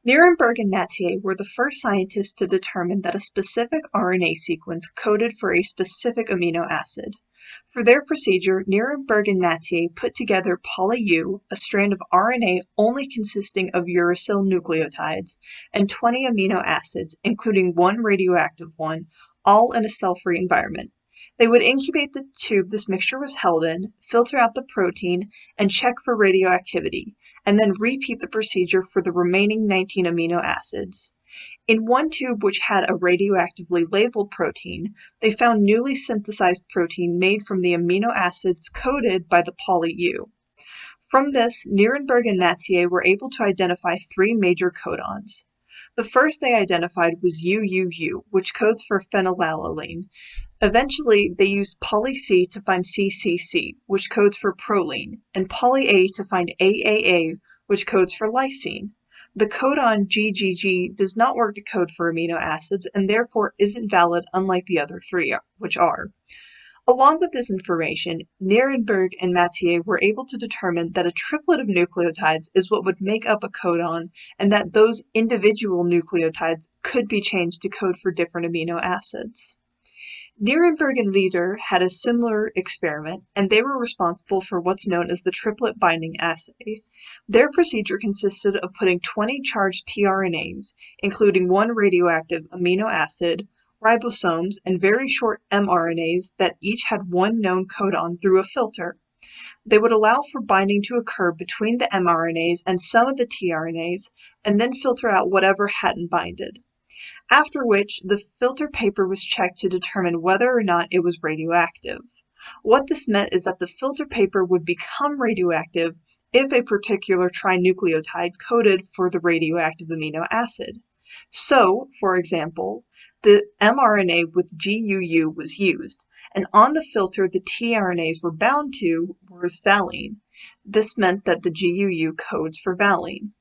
Nirenberg and Matthaei were the first scientists to determine that a specific RNA sequence coded for a specific amino acid. For their procedure, Nirenberg and Matthaei put together poly-U, a strand of RNA only consisting of uracil nucleotides, and 20 amino acids, including one radioactive one, all in a cell-free environment. They would incubate the tube this mixture was held in, filter out the protein, and check for radioactivity, and then repeat the procedure for the remaining 19 amino acids. In one tube which had a radioactively labeled protein, they found newly synthesized protein made from the amino acids coded by the poly-U. From this, Nirenberg and Matthaei were able to identify three major codons. The first they identified was UUU, which codes for phenylalanine. Eventually, they used poly-C to find CCC, which codes for proline, and poly-A to find AAA, which codes for lysine. The codon GGG does not work to code for amino acids and therefore isn't valid unlike the other three, which are. Along with this information, Nirenberg and Matthaei were able to determine that a triplet of nucleotides is what would make up a codon and that those individual nucleotides could be changed to code for different amino acids. Nirenberg and Lieder had a similar experiment, and they were responsible for what's known as the triplet binding assay. Their procedure consisted of putting 20 charged tRNAs, including one radioactive amino acid, ribosomes, and very short mRNAs that each had one known codon through a filter. They would allow for binding to occur between the mRNAs and some of the tRNAs, and then filter out whatever hadn't binded. After which, the filter paper was checked to determine whether or not it was radioactive. What this meant is that the filter paper would become radioactive if a particular trinucleotide coded for the radioactive amino acid. So, for example, the mRNA with GUU was used, and on the filter the tRNAs were bound to was valine. This meant that the GUU codes for valine.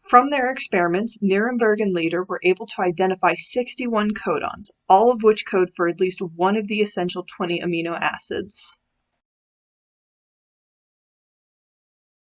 From their experiments, Nirenberg and Lieder were able to identify 61 codons, all of which code for at least one of the essential 20 amino acids.